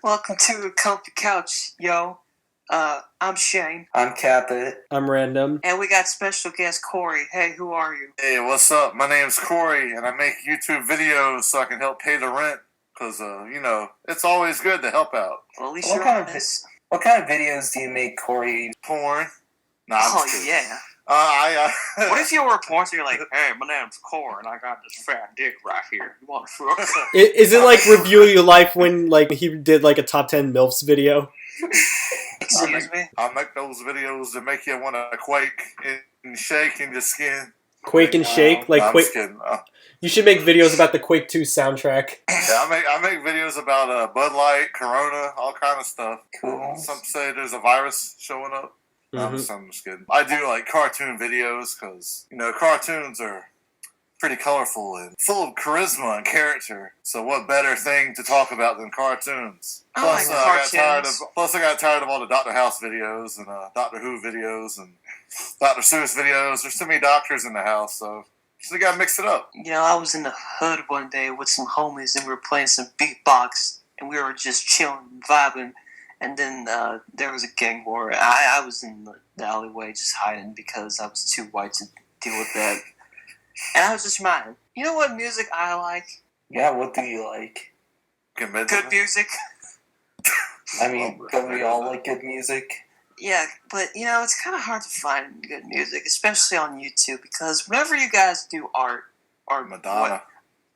Welcome to the Comfy Couch, yo. I'm Shane. I'm CatBit. I'm Random. And we got special guest Corey. Hey, who are you? Hey, what's up? My name's Corey, and I make YouTube videos so I can help pay the rent. Because, it's always good to help out. Well, at least you're honest. What kind of videos do you make, Corey? Porn. Nah, I'm Oh, yeah. What if you were a porn star, you're like, hey, my name's Corey, and I got this fat dick right here. You want to fuck? Is it like reviewing your life when like he did like a top 10 MILFs video? Excuse me? I make those videos that make you want to quake and shake in your skin. Quake and shake? Like no, I'm Quake. just kidding. You should make videos about the Quake 2 soundtrack. Yeah, I make videos about Bud Light, Corona, all kind of stuff. Cool. Some say there's a virus showing up. I'm just kidding. I do like cartoon videos because, cartoons are pretty colorful and full of charisma and character. So what better thing to talk about than cartoons? Plus, I got tired of all the Dr. House videos and Doctor Who videos and Dr. Seuss videos. There's too many doctors in the house, so you gotta mix it up. I was in the hood one day with some homies, and we were playing some beatbox, and we were just chilling and vibing. And then there was a gang war. I was in the alleyway just hiding because I was too white to deal with that. And I was just reminded, you know what music I like? Yeah, what do you like? Good music. I mean, don't we all like good music? Yeah, but, it's kind of hard to find good music, especially on YouTube, because whenever you guys do art, or Madonna,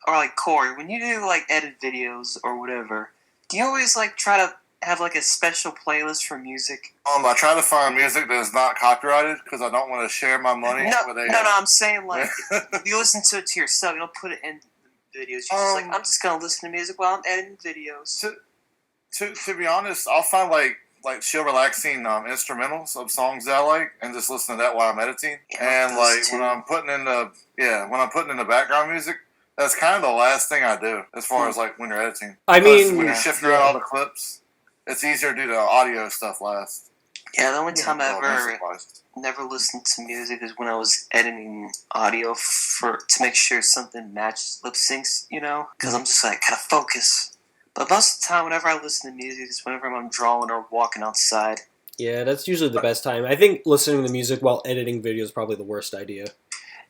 or like Corey, when you do, like, edit videos or whatever, do you always, like, try to have, like, a special playlist for music? I try to find music that is not copyrighted because I don't want to share my money. No, I'm saying, like, if you listen to it to yourself, you don't put it in the videos. You're just like, I'm just going to listen to music while I'm editing videos. To be honest, I'll find, like chill, relaxing instrumentals of songs that I like, and just listen to that while I'm editing. Yeah, and when I'm putting in the background music, that's kind of the last thing I do as far as like when you're editing. I mean, when you're shifting around all the clips, it's easier to do the audio stuff last. Yeah, the only time I ever never listened to music is when I was editing audio to make sure something matched lip syncs, because I'm just like, gotta focus. But most of the time, whenever I listen to music, is whenever I'm drawing or walking outside. Yeah, that's usually the best time. I think listening to music while editing video is probably the worst idea.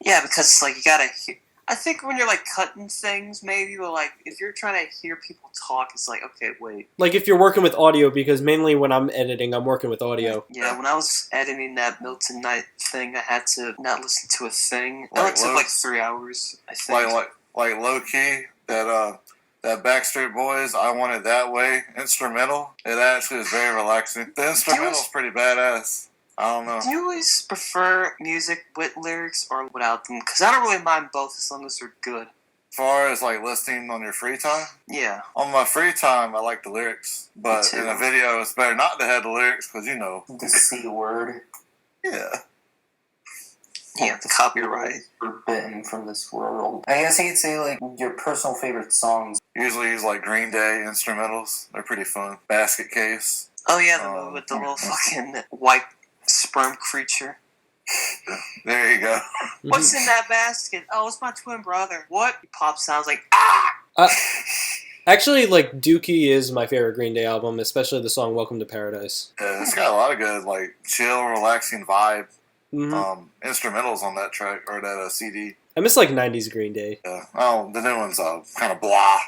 Yeah, because you gotta hear. I think when you're cutting things, maybe, but if you're trying to hear people talk, it's like, okay, wait. Like if you're working with audio, because mainly when I'm editing, I'm working with audio. Yeah, when I was editing that Milton Night thing, I had to not listen to a thing. It took 3 hours, I think. Like low key that Backstreet Boys, I Want It That Way instrumental. It actually is very relaxing. The instrumental's pretty badass. I don't know. Do you always prefer music with lyrics or without them? Because I don't really mind both as long as they're good. As far as listening on your free time? Yeah. On my free time, I like the lyrics. But in a video, it's better not to have the lyrics because, The C word. Yeah. Yeah, the copyright. Forbidden from this world. I guess you could say, your personal favorite songs. Usually use, Green Day instrumentals. They're pretty fun. Basket Case. Oh, yeah, the one with the little fucking white sperm creature. There you go. What's in that basket? Oh, it's my twin brother. What? He pops out, like, ah! Actually, Dookie is my favorite Green Day album, especially the song Welcome to Paradise. Yeah, it's got a lot of good, chill, relaxing vibe. Instrumentals on that track, or that CD. I miss 90s Green Day. Yeah. Oh, the new one's kind of blah.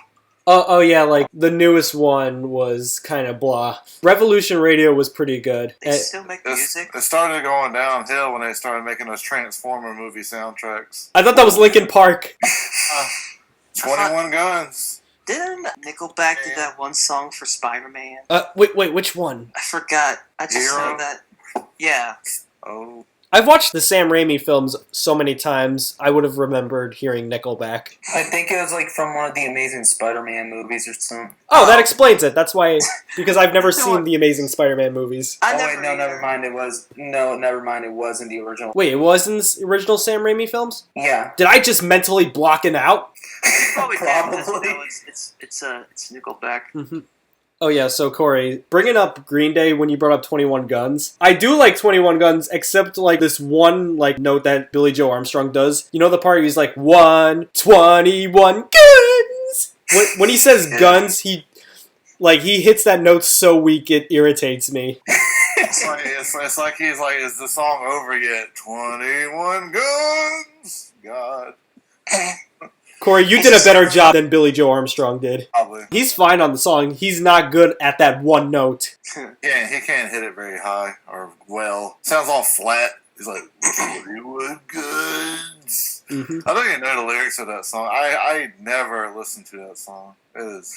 Oh yeah, the newest one was kind of blah. Revolution Radio was pretty good. They still make music? It started going downhill when they started making those Transformer movie soundtracks. I thought that was Linkin Park. 21 Guns. Didn't Nickelback do that one song for Spider-Man? Wait, which one? I forgot. I just know that. Yeah. Oh. I've watched the Sam Raimi films so many times, I would have remembered hearing Nickelback. I think it was from one of the Amazing Spider-Man movies or something. Oh, that explains it. That's why, because I've never seen the Amazing Spider-Man movies. Never mind. It was in the original. Wait, it was in the original Sam Raimi films? Yeah. Did I just mentally block it out? Probably. Probably. It's Nickelback. Mm-hmm. Oh yeah, so Corey, bringing up Green Day when you brought up 21 Guns. I do like 21 Guns, except this one note that Billy Joe Armstrong does. You know the part he's like, 121 guns! When he says guns, he Like, he hits that note so weak it irritates me. It's like he's like, is the song over yet? 21 guns! God. Corey, you did a better job than Billy Joe Armstrong did. Probably. He's fine on the song. He's not good at that one note. Yeah, he can't hit it very high or well. Sounds all flat. He's like, 21 guns. Mm-hmm. I don't even know the lyrics of that song. I never listened to that song. It is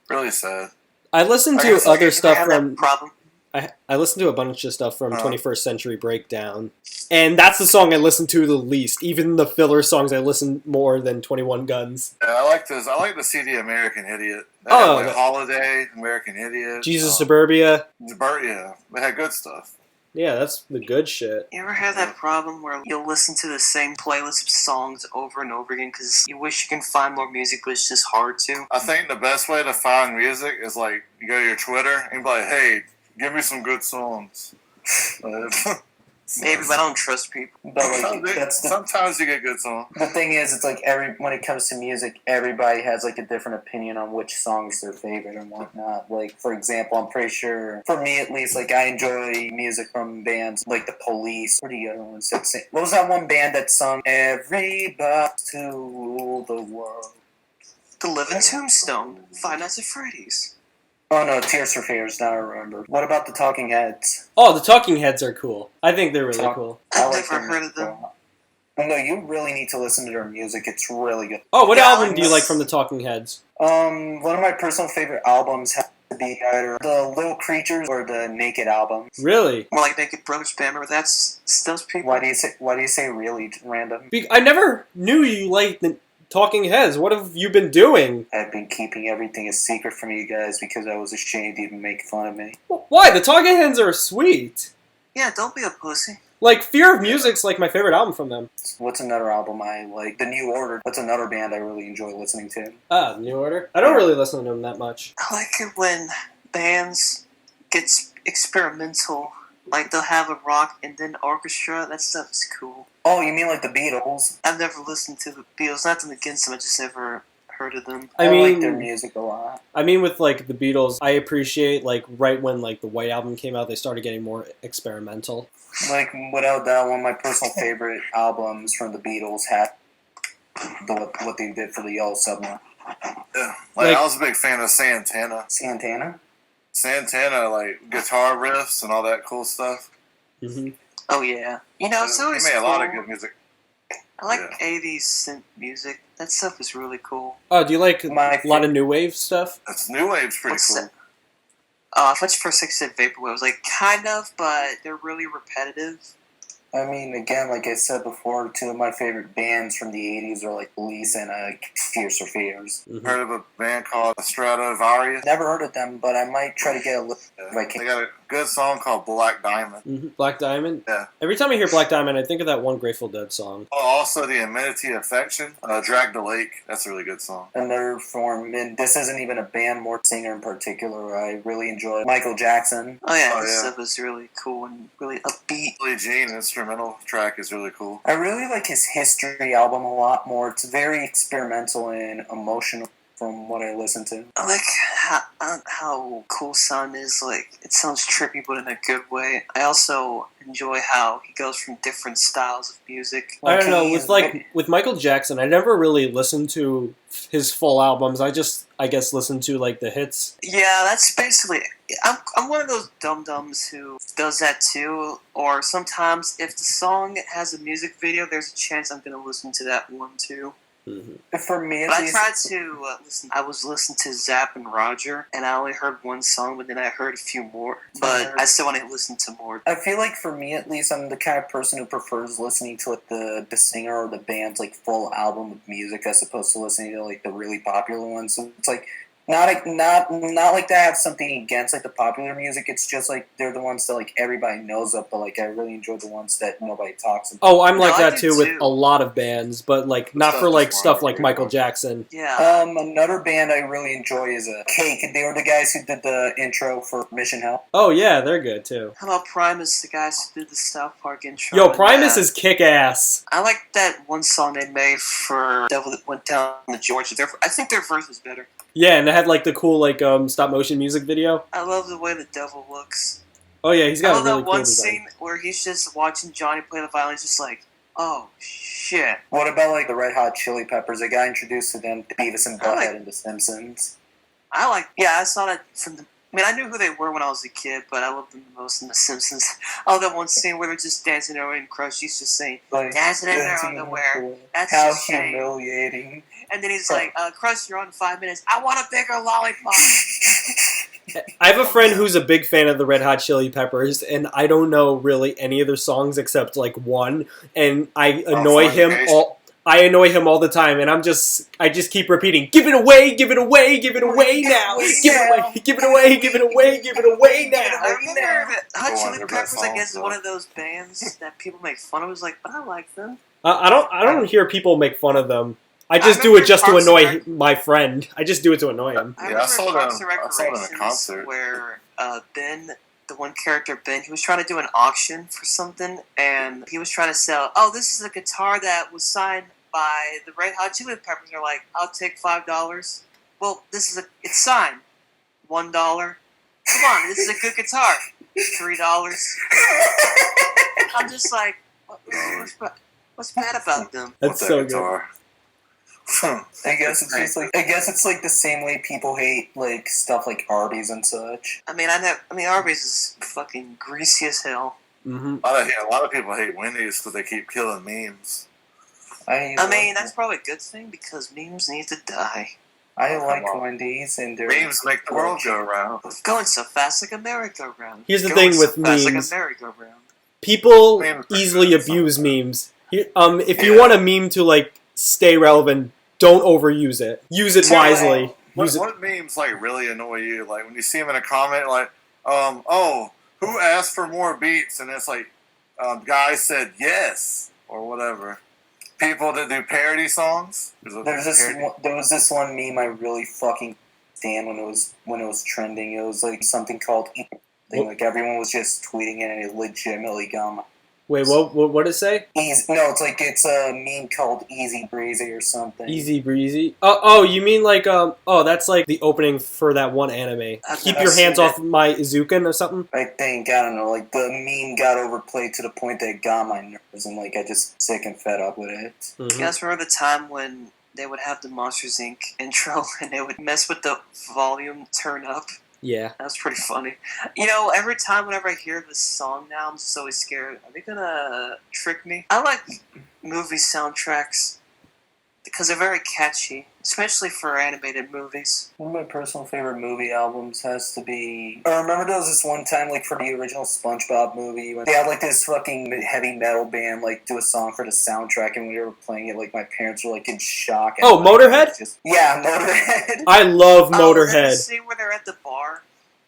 really sad. I listened to other stuff from... Problem. I listened to a bunch of stuff from 21st Century Breakdown, and that's the song I listen to the least. Even the filler songs, I listen more than 21 Guns. Yeah, I like this. I like the CD American Idiot. They Oh, had, like, Holiday, American Idiot. Jesus Suburbia. Yeah, they had good stuff. Yeah, that's the good shit. You ever have that problem where you'll listen to the same playlist of songs over and over again because you wish you can find more music, but it's just hard to? I think the best way to find music is like you go to your Twitter and be like, hey, give me some good songs. Maybe, but I don't trust people. But like, sometimes you get good songs. The thing is, it's like when it comes to music, everybody has like a different opinion on which song's their favorite and whatnot. Like, for example, I'm pretty sure, for me at least, like I enjoy music from bands like The Police. What are the other ones that sing? What was that one band that sung "Everybody to Rule the World"? The Living Tombstone, Five Nights at Freddy's. Oh no, Tears for Fears. Now I remember. What about the Talking Heads? Oh, the Talking Heads are cool. I think they're really cool. I've never heard of them. Oh, no, you really need to listen to their music. It's really good. Oh, what album do you like from the Talking Heads? One of my personal favorite albums has to be either the Little Creatures or the Naked album. Really? More like Naked Brothers Band, remember that's those people? Why do you say really random? I never knew you liked the Talking Heads. What have you been doing? I've been keeping everything a secret from you guys because I was ashamed to even make fun of me. Why? The Talking Heads are sweet. Yeah, don't be a pussy. Like, Fear of Music's like my favorite album from them. What's another album I like? The New Order. That's another band I really enjoy listening to. Ah, New Order? I don't really listen to them that much. I like it when bands get experimental. Like, they'll have a rock and then orchestra. That stuff is cool. Oh, you mean like the Beatles? I've never listened to the Beatles. Nothing against them. I just never heard of them. I like their music a lot. I mean, with, like, the Beatles, I appreciate, like, right when, like, the White Album came out, they started getting more experimental. Like, without that, one of my personal favorite albums from the Beatles had what they did for the Yellow Submarine. Yeah, like I was a big fan of Santana. Santana, like, guitar riffs and all that cool stuff. Mm-hmm. Oh, yeah. You know, it's always He made a cool. lot of good music. I like 80s synth music. That stuff is really cool. Oh, do you like a lot of new wave stuff? That's new wave's pretty cool. That? I thought you first said Vaporwave. I was like, kind of, but they're really repetitive. I mean, again, like I said before, two of my favorite bands from the 80s are like Police and Tears for Fears. Mm-hmm. Heard of a band called Stratovarius? Never heard of them, but I might try to get a look if I can. They got a good song called Black Diamond. Mm-hmm. Black Diamond? Yeah. Every time I hear Black Diamond, I think of that one Grateful Dead song. Oh, also the Amenity Affection, Drag the Lake. That's a really good song. Another form, and this isn't even a band, more singer in particular. I really enjoy Michael Jackson. Oh, yeah, this stuff is really cool and really upbeat. Billie Jean instrumental track is really cool. I really like his History album a lot more. It's very experimental and emotional from what I listen to. I like how cool Sun is. Like, it sounds trippy, but in a good way. I also enjoy how he goes from different styles of music. I don't know, with Michael Jackson, I never really listened to his full albums. I guess listened to like the hits. Yeah, that's basically. I'm one of those dum-dums who does that too. Or sometimes if the song has a music video, there's a chance I'm going to listen to that one too. Mm-hmm. For me, but I tried to listen. I was listening to Zapp and Roger, and I only heard one song, but then I heard a few more. But I still want to listen to more. I feel like for me, at least, I'm the kind of person who prefers listening to like the singer or the band's like full album of music as opposed to listening to like the really popular ones. So it's like not like that I have something against like the popular music. It's just like they're the ones that like everybody knows of, but like I really enjoy the ones that nobody talks about. Oh, I'm like that too with a lot of bands, but like not for like stuff like Michael Jackson. Yeah. Another band I really enjoy is Cake. They were the guys who did the intro for Mission Hell. Oh yeah, they're good too. How about Primus, the guys who did the South Park intro? Yo, Primus is kick ass. I like that one song they made for Devil That Went Down to Georgia. I think their verse was better. Yeah, and it had like the cool like stop motion music video. I love the way the devil looks. Oh yeah, he's I got love a really that cool one design. scene where he's just watching Johnny play the violin, just like, oh shit. What about like the Red Hot Chili Peppers? They got introduced to them to Beavis and Butthead in The Simpsons. I saw that from the. I mean, I knew who they were when I was a kid, but I loved them the most in The Simpsons. I love that one scene where they're just dancing over and Krushy's just saying, Like, dancing in their underwear. That's how just shame. humiliating. And then he's like, Crush, you're on 5 minutes. I want a bigger lollipop. I have a friend who's a big fan of the Red Hot Chili Peppers, and I don't know really any of their songs except like one, and I annoy him all. I annoy him all the time, and I just keep repeating, "Give it away, give it away, give it away now, give it away, give it away, give it away, give it away now." I remember that Hot One of Chili their Peppers, best I guess, is songs, one of those bands that people make fun of. I was like, but I like them. I don't hear people make fun of them. I just do remember it just to Parks and annoy my friend. I just do it to annoy him. I Yeah, remember I saw Parks them- and I saw them at a Recreations concert. where Ben, the one character Ben, he was trying to do an auction for something, and he was trying to sell. Oh, this is a guitar that was signed by the Red Hot Chili Peppers. They're like, I'll take $5. Well, it's signed $1. Come on, this is a good guitar. $3. I'm just like, what's bad about them? That's With so that good. guitar. I guess it's like the same way people hate like stuff like Arby's and such. I mean, Arby's is fucking greasy as hell. Mm-hmm. A lot of people hate Wendy's because they keep killing memes. I mean, that's probably a good thing because memes need to die. I like Come on. Wendy's and their Memes make the world go round. Going so fast like a merry-go-round. Here's the Going thing with so fast memes. like a merry-go-round. People Memes are easily good, abuse so- memes. If you Yeah. want a meme to like stay relevant, don't overuse it. Use it wisely. Use it. What memes like really annoy you? Like when you see them in a comment, like, oh, who asked for more beats? And it's like, guy said yes or whatever. People that do parody songs. there was this one meme I really fucking stand when it was trending. It was like something called like everyone was just tweeting it and it legitimately got my Wait, what did it say? it's a meme called Easy Breezy or something. Easy breezy. Oh, you mean like that's like the opening for that one anime. I've Keep never your hands seen off my Izuken or something. I think, I don't know, like the meme got overplayed to the point that it got my nerves and like I just sick and fed up with it. Mhm. You guys remember the time when they would have the Monsters Inc. intro and they would mess with the volume turn up? Yeah. That was pretty funny. You know, every time whenever I hear this song now, I'm just always scared. Are they gonna trick me? I like movie soundtracks because they're very catchy, especially for animated movies. One of my personal favorite movie albums has to be... I remember there was this one time, like, for the original SpongeBob movie, when they had, like, this fucking heavy metal band, like, do a song for the soundtrack, and when we were playing it, like, my parents were, like, in shock. And, Oh, like, Motorhead? Yeah, Motorhead. I love Oh, is that the Motorhead. scene where they're at the bar?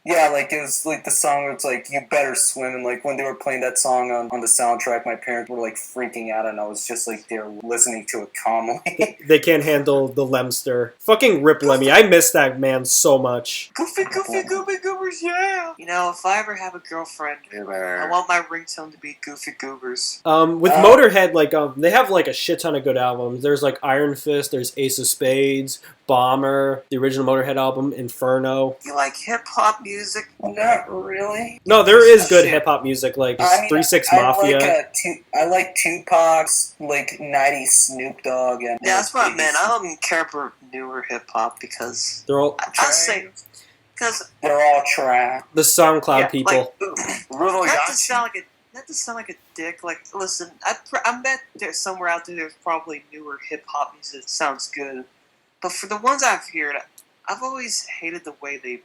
Yeah, like, it was, like, the song where it's, like, You Better Swim, and, like, when they were playing that song on the soundtrack, my parents were, like, freaking out, and I was just, like, there listening to it calmly. They can't handle the Lemster. Fucking Rip Lemmy. I miss that man so much. Goofy, goobers, yeah! You know, if I ever have a girlfriend, I want my ringtone to be Goofy Goobers. With Motorhead, like they have like a shit ton of good albums. There's like Iron Fist, there's Ace of Spades, Bomber, the original Motorhead album, Inferno. You like hip-hop music? Not really. No, there is good Shit. hip hop music like I mean, 3-6 I Mafia. I like Tupac's, like, 90s Snoop Dogg. And Yeah, that's what I meant. I don't care for newer hip-hop because... They're all I'll say... Because... They're all trash. the SoundCloud Yeah, people. Really Not got to sound like a dick. Like, listen, I bet there's somewhere out there's probably newer hip hop music that sounds good. But for the ones I've heard, I've always hated the way they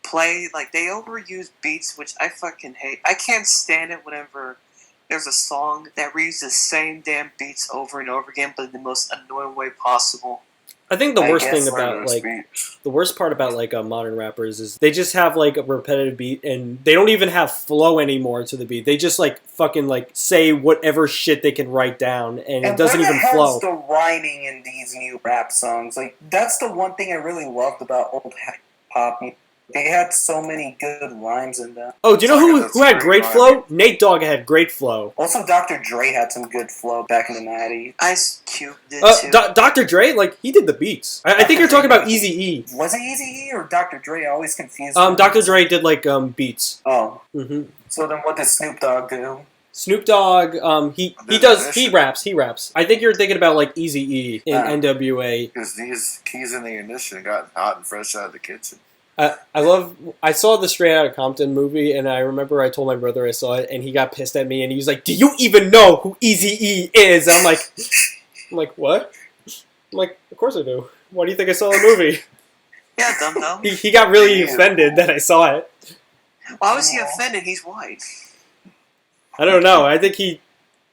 play. Like, they overuse beats, which I fucking hate. I can't stand it whenever there's a song that reuses the same damn beats over and over again, but in the most annoying way possible. I think the I worst guess thing about Murderous like Beach. the worst part about like modern rappers is they just have like a repetitive beat and they don't even have flow anymore to the beat. They just like fucking like say whatever shit they can write down and it doesn't where even the hell's flow. the rhyming in these new rap songs? Like, that's the one thing I really loved about old hip hop They had so many good rhymes in them. Oh, do you know who had great flow? Nate Dogg had great flow. Also, Dr. Dre had some good flow back in the 90s. Ice Cube did too. Dr. Dre, like, he did the beats. I think you're talking about Eazy-E. Was it Eazy-E or Dr. Dre? I always confused. Dr. Dre did, like, beats. Oh. Mm-hmm. So then what did Snoop Dogg do? Snoop Dogg, he raps. I think you're thinking about, like, Eazy-E in NWA. Because these keys in the ignition got hot and fresh out of the kitchen. I saw the Straight Outta Compton movie, and I remember I told my brother I saw it, and he got pissed at me, and he was like, "Do you even know who Eazy-E is?" I'm like, what? I'm like, of course I do. Why do you think I saw the movie? Yeah, dumb. He got really offended that I saw it. Why was he offended? He's white. I don't know. I think he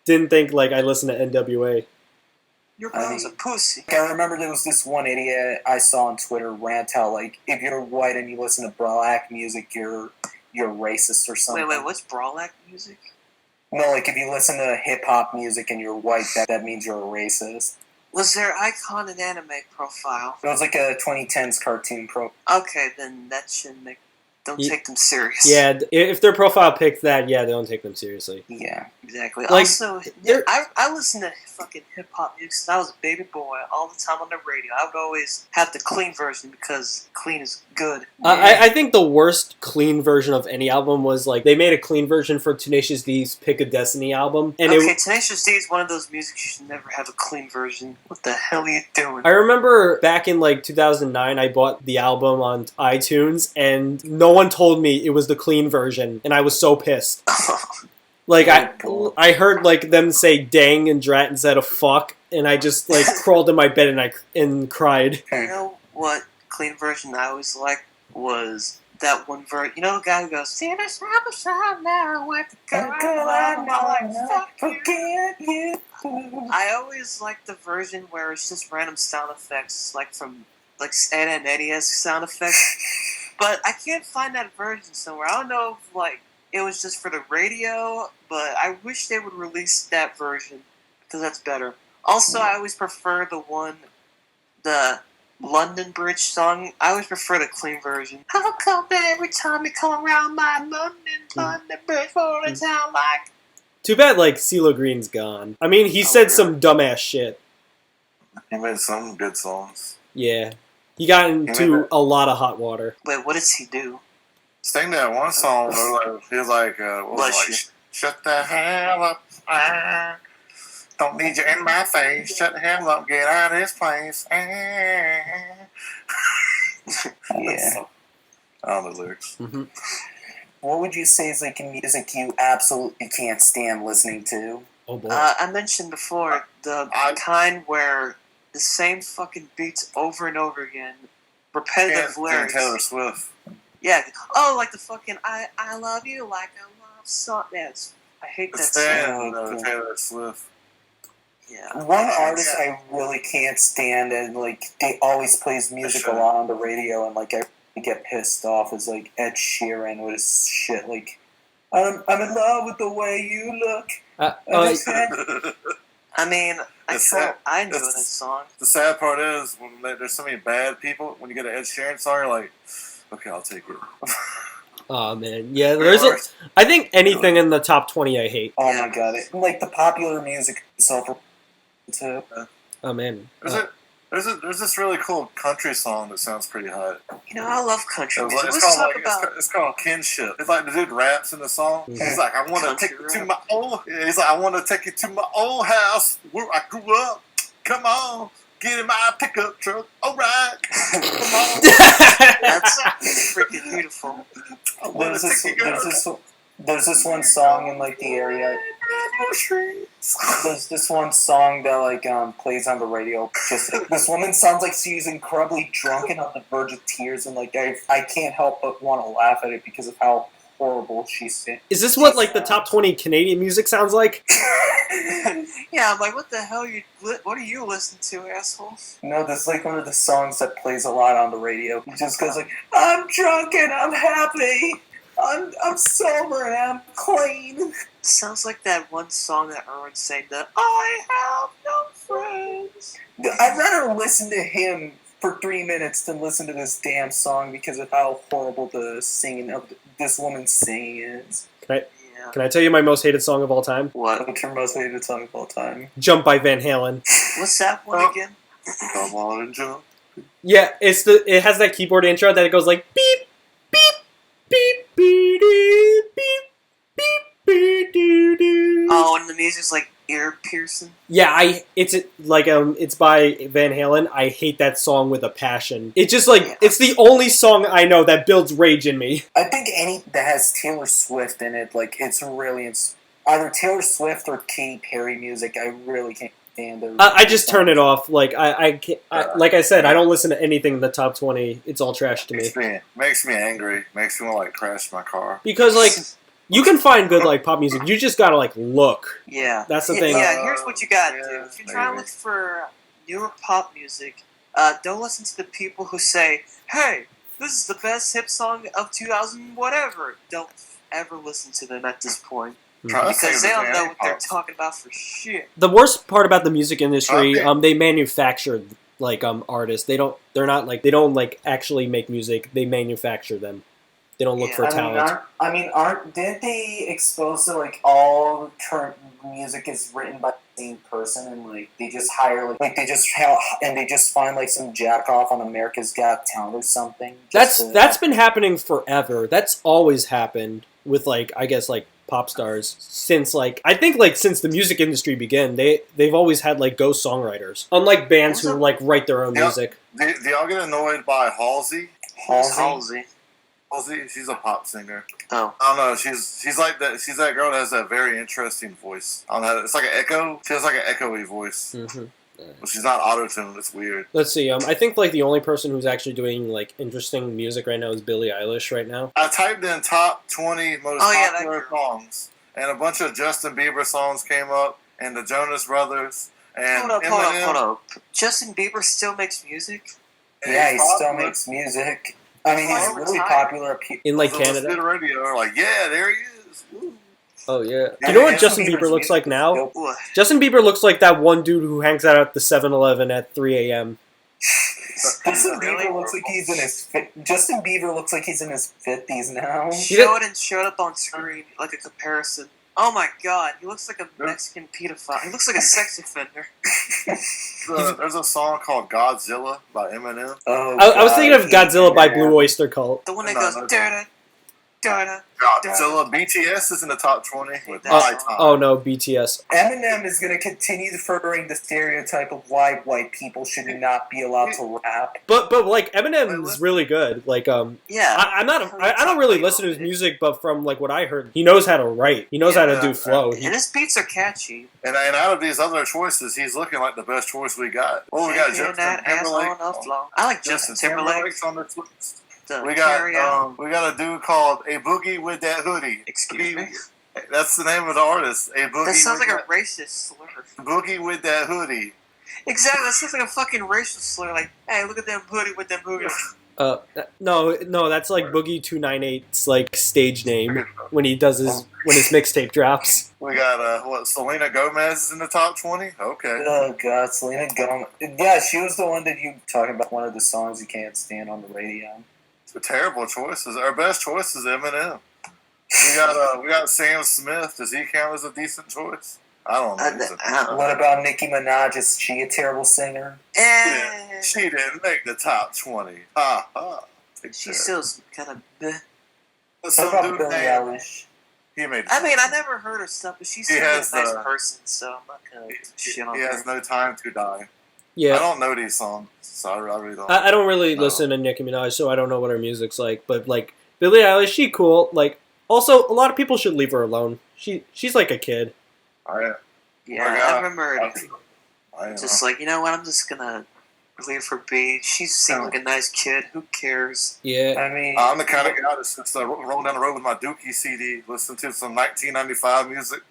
didn't think, like, I listened to NWA. Your brother's a pussy. I remember there was this one idiot I saw on Twitter rant how, like, if you're white and you listen to black music, you're racist or something. Wait, what's Brawlack music? No, like, if you listen to hip-hop music and you're white, that means you're a racist. Was their icon an anime profile? It was like a 2010s cartoon Okay, then that shouldn't make... Don't take them serious. Yeah, if their profile picked that, yeah, they don't take them seriously. Yeah. Exactly. Like, also, I listened to fucking hip-hop music since I was a baby boy all the time on the radio. I would always have the clean version because clean is good. I think the worst clean version of any album was, like, they made a clean version for Tenacious D's Pick a Destiny album. And Tenacious D is one of those music you should never have a clean version. What the hell are you doing? I remember back in, like, 2009, I bought the album on iTunes, and no one told me it was the clean version, and I was so pissed. Like, I heard, like, them say dang and drat instead of fuck, and I just, like, crawled in my bed and cried. You know what clean version I always liked was that one version. You know the guy who goes, "See the side now, what the girl I forget you." I always liked the version where it's just random sound effects, like from, like, Ed and Eddie-esque sound effects. But I can't find that version somewhere. I don't know if, like, it was just for the radio, but I wish they would release that version, because that's better. Also, I always prefer the London Bridge song. I always prefer the clean version. How come every time you come around my London Bridge for the town like... Too bad, like, CeeLo Green's gone. I mean, he said some dumbass shit. He made some good songs. Yeah. He got into a lot of hot water. Wait, what does he do? Sing that one song where he was like, shut the hell up. Don't need you in my face. Shut the hell up. Get out of this place. Yeah. I don't know the lyrics. Mm-hmm. What would you say is, like, music you absolutely can't stand listening to? Oh, boy. I mentioned before the kind where the same fucking beats over and over again. Repetitive lyrics. Taylor Swift. Yeah. Oh, like the fucking I love you like a love song. Yes. I hate that song. Taylor Swift. Yeah. One artist I really can't stand, and, like, they always plays music a lot on the radio, and, like, I get pissed off, is, like, Ed Sheeran with his shit, like, I'm in love with the way you look. I mean, I enjoy that song. The sad part is, when there's so many bad people, when you get an Ed Sheeran song, you're like, okay, I'll take it. Oh, man. Yeah, I think anything in the top 20 I hate. Oh, my God. Like, the popular music itself, too. Oh, man. There's this really cool country song that sounds pretty hot. You know, I love country music. It's called Kinship. It's like the dude raps in the song. Mm-hmm. He's like, I want to take you to my old. He's like, I want to take you to my old house where I grew up. Come on, get in my pickup truck. All right, come on. That's freaking beautiful. There's this one song in, like, the area. There's this one song that, like, plays on the radio. Just, like, this woman sounds like she's incredibly drunk and on the verge of tears, and, like, I can't help but want to laugh at it because of how horrible she sings. Is this what, like, the top 20 Canadian music sounds like? Yeah, I'm like, what the hell what are you listening to, asshole? No, this is, like, one of the songs that plays a lot on the radio. It just goes like, I'm drunk and I'm happy. I'm sober and I'm clean. Sounds like that one song that Erwin sang, that I have no friends. I'd rather listen to him for 3 minutes to listen to this damn song because of how horrible the singing of this woman's singing is. Can I tell you my most hated song of all time? What's your most hated song of all time? Jump by Van Halen. What's that one again? Come on and jump. Yeah, it has that keyboard intro that it goes like beep, beep, beep, beep, beep, beep, beep, beep, beep. Oh, and the music's like ear piercing. Yeah, it's by Van Halen. I hate that song with a passion. It's just like it's the only song I know that builds rage in me. I think any that has Taylor Swift in it, like it's really either Taylor Swift or Katy Perry music. I really can't stand it. I just turn it off. Like I can't, like I said, I don't listen to anything in the top 20. It's all trash to me. Makes me angry. Makes me want to like crash my car. Because like you can find good like pop music. You just gotta like look. Yeah, that's the thing. Yeah, here's what you gotta do. If you're trying to look for newer pop music, don't listen to the people who say, "Hey, this is the best hip song of 2000 whatever." Don't ever listen to them at this point. Because they don't know what they're talking about for shit. The worst part about the music industry, they manufacture like artists. They don't actually make music. They manufacture them. They don't look for talent. Didn't they expose that like all current music is written by the same person and like they just hire they just find like some jack off on America's Got Talent or something? That's been happening forever. That's always happened with like I guess like pop stars since like I think like since the music industry began. They've always had like ghost songwriters, unlike bands who like write their own music. Do y'all get annoyed by Halsey? Halsey. She's a pop singer. Oh. I don't know. She's like that. She's that girl that has a very interesting voice. I don't know. It's like an echo. She has like an echoey voice. Mm-hmm. But she's not auto-tuned. It's weird. Let's see. I think like the only person who's actually doing like interesting music right now is Billie Eilish right now. I typed in top 20 most popular songs, and a bunch of Justin Bieber songs came up, and the Jonas Brothers, and hold up. Justin Bieber still makes music? Yeah, he still makes music. I mean, he's really popular in like Canada. Radio, like, yeah, there he is. Woo. Oh yeah. You know what Justin Bieber looks like now? What? Justin Bieber looks like that one dude who hangs out at the 7-Eleven at 3 a.m. Justin Bieber looks like he's in his 50s now. Showed up on screen like a comparison. Oh my god, he looks like a Mexican pedophile. He looks like a sex offender. There's a song called Godzilla by Eminem. Oh, I was thinking of Godzilla by Blue Oyster Cult. The one that goes da-da, da-da. Godzilla. BTS is in the top 20. Oh no, BTS. Eminem is going to continue furthering the stereotype of why white people should not be allowed to rap. But like Eminem is really good. Like yeah. I don't really listen to his music, but from like what I heard, he knows how to write. He knows how to do flow. And his beats are catchy. And out of these other choices, he's looking like the best choice we got. Oh, we got Justin Timberlake. I like Justin Timberlake. On this list. We got a dude called A Boogie with That Hoodie. Excuse me? That's the name of the artist. A Boogie. That sounds like a racist slur. Boogie with That Hoodie. Exactly. That sounds like a fucking racial slur. Like, hey, look at them hoodie with them hoodie. No, that's like Boogie 298's like stage name when he does when his mixtape drops. We got Selena Gomez is in the top 20. Okay. Oh god, Selena Gomez. Yeah, she was the one that you talking about. One of the songs you can't stand on the radio. Terrible choices. Our best choice is Eminem. We got Sam Smith. Does he count as a decent choice? I don't know. What about Nicki Minaj? Is she a terrible singer? She didn't make the top 20. Ha ha. She's still kind of bleh. What about Billie Eilish? I never heard her stuff, but she's a nice person, so I'm not gonna shit on her. He has no time to die. Yeah. I don't know these songs, so I really don't. I don't really listen to Nicki Minaj, so I don't know what her music's like. But like Billie Eilish, she cool. Like also, a lot of people should leave her alone. She's like a kid. I remember just like, you know what? I'm just gonna leave her be. She seemed like a nice kid. Who cares? Yeah. I mean, I'm the kind of guy that's just rolling down the road with my Dookie CD, listen to some 1995 music.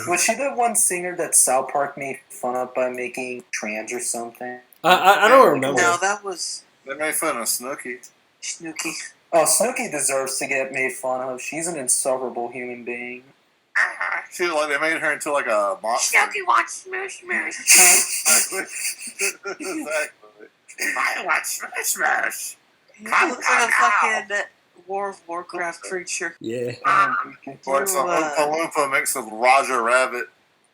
Was she the one singer that South Park made fun of by making trans or something? I don't remember. No, that was... They made fun of Snooki. Oh, Snooki deserves to get made fun of. She's an insufferable human being. They made her into like a monster. Snooki wants smash. Exactly. I want Smash. He looks like a fucking World of Warcraft creature. Yeah. Or it's an Oompa Loompa mixed with Roger Rabbit.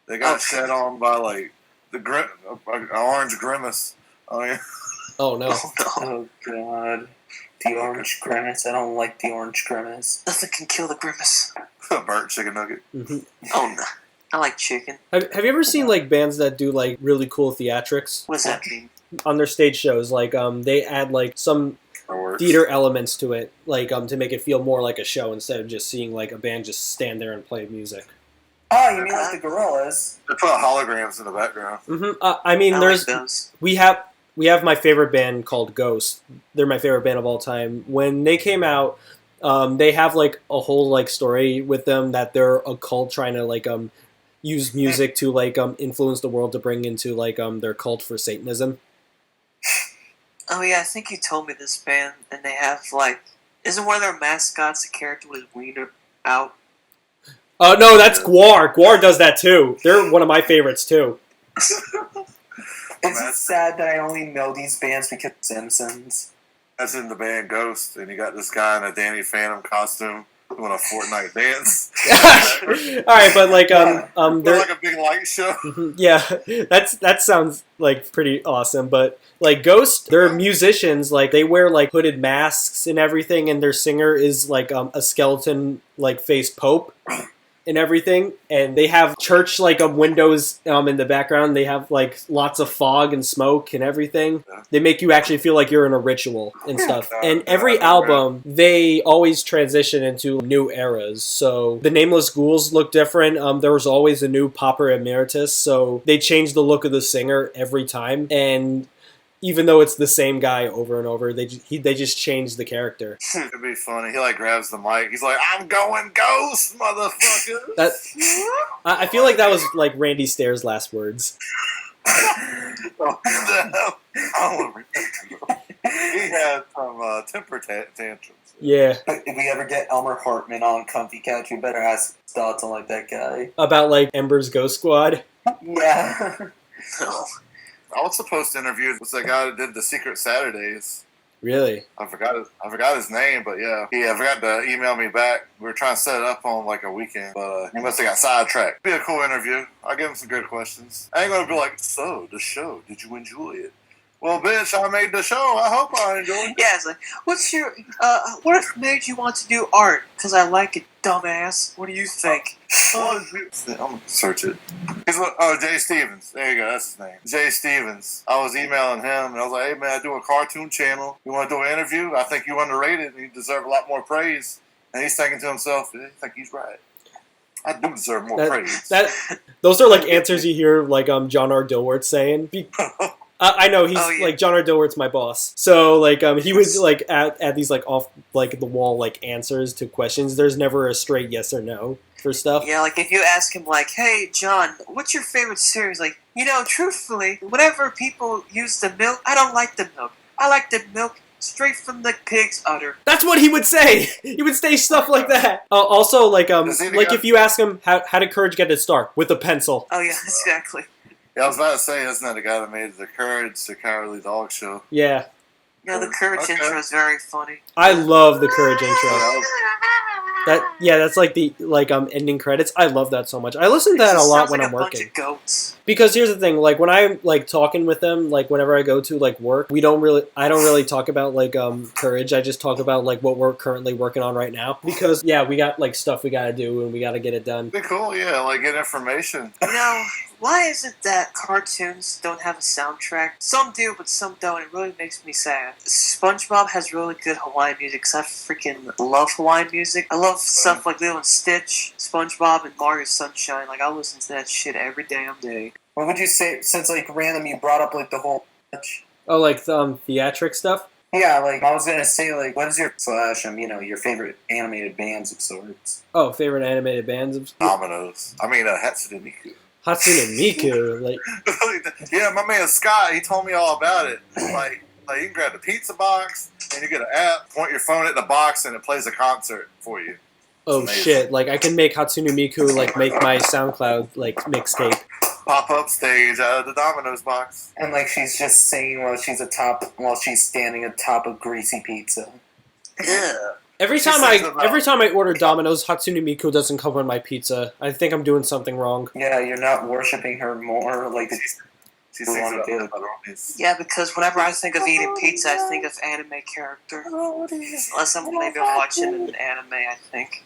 They got shed on by like an orange grimace. Oh yeah. Oh no. Oh god. The orange grimace. I don't like the orange grimace. Nothing can kill the grimace. A burnt chicken nugget. Mm-hmm. Oh no. I like chicken. Have you ever seen like bands that do like really cool theatrics What does that mean? on their stage shows? Like they add like some theater elements to it, like to make it feel more like a show instead of just seeing like a band just stand there and play music. Oh, you mean like the Gorillas? They put holograms in the background. Mm-hmm. I mean, like those. we have my favorite band called Ghost. They're my favorite band of all time. When they came out, they have like a whole like story with them that they're a cult trying to like use music to like influence the world to bring into like their cult for Satanism. Oh yeah, I think you told me this band, and they have like, isn't one of their mascots a character with his wiener out? Oh no, that's Gwar. Gwar does that too. They're one of my favorites too. It's just sad that I only know these bands because of Simpsons. That's in the band Ghost, and you got this guy in a Danny Phantom costume doing a Fortnite dance. All right, but like They're they're like a big light show. yeah, that sounds like pretty awesome. But like Ghost, they're musicians. Like they wear like hooded masks and everything, and their singer is like a skeleton like face pope and everything. And they have church like windows in the background. They have like lots of fog and smoke and everything. They make you actually feel like you're in a ritual and stuff. And every album, they always transition into new eras. So the Nameless Ghouls look different. There was always a new Popper Emeritus, so they changed the look of the singer every time. And even though it's the same guy over and over, they just changed the character. It'd be funny. He like grabs the mic. He's like, "I'm going Ghost, motherfucker." I feel like that was like Randy Stair's last words. What the hell? He had some temper tantrums. Yeah. If we ever get Elmer Hartman on Comfy Couch, we better ask his thoughts on like that guy. About like Ember's Ghost Squad. Yeah. I was supposed to interview was that guy that did the Secret Saturdays. Really? I forgot his name, but yeah. He forgot to email me back. We were trying to set it up on like a weekend, but he must have got sidetracked. Be a cool interview. I'll give him some good questions. I ain't gonna be like, "So, the show, did you enjoy it?" Well, bitch, I made the show. I hope I enjoyed it. Yeah, it's like, what's your, what made you want to do art? Because I like it, dumbass. What do you think? I'm gonna search it. Oh, Jay Stevens. There you go. That's his name. Jay Stevens. I was emailing him, and I was like, "Hey, man, I do a cartoon channel. You want to do an interview? I think you underrated, and you deserve a lot more praise." And he's thinking to himself, "I think he's right. I do deserve more praise." Those are like answers you hear like John R. Dilworth saying. I know he's like John R. Dilworth's my boss, so like he was like at these like off like the wall like answers to questions. There's never a straight yes or no for stuff. Yeah, like if you ask him like, "Hey John, what's your favorite series?" Like, truthfully, whenever people use the milk, I don't like the milk. I like the milk straight from the pig's udder. That's what he would say. He would say stuff like that. Also, like if you ask him how did Courage get its start with a pencil. Oh yeah, exactly. Yeah, I was about to say, isn't that the guy that made the Courage, the Cowardly Dog show? Yeah. Yeah, the Courage intro is very funny. I love the Courage intro. That's like the ending credits. I love that so much. I listen to that a lot when I'm working. Bunch of goats. Because here's the thing, like when I'm like talking with them, like whenever I go to like work, I don't really talk about like Courage. I just talk about like what we're currently working on right now. Because we got like stuff we gotta do and we gotta get it done. Be cool, yeah, like get information. Why is it that cartoons don't have a soundtrack? Some do, but some don't. It really makes me sad. SpongeBob has really good Hawaiian music, because I freaking love Hawaiian music. I love stuff like Lilo and Stitch, SpongeBob, and Mario Sunshine. Like, I listen to that shit every damn day. What would you say, since like random you brought up like the whole... Oh, like theatric stuff? Yeah, like I was gonna say, like, what is your your favorite animated bands of sorts? Oh, favorite animated bands of... Dominoes. I mean, Hatsune Miko. Hatsune Miko, like... Yeah, my man Scott, he told me all about it. Like you can grab the pizza box, and you get an app, point your phone at the box, and it plays a concert for you. Oh shit, like I can make Hatsune Miku like make my SoundCloud like mixtape. pop-up stage out of the Domino's box. And like she's just singing while she's standing atop of greasy pizza. Yeah. Every time I order Domino's, Hatsune Miko doesn't come on my pizza. I think I'm doing something wrong. Yeah, you're not worshiping her more. Like She sings about do. Yeah, because whenever I think of eating pizza, I think of anime character. Unless I'm maybe watching an anime, I think.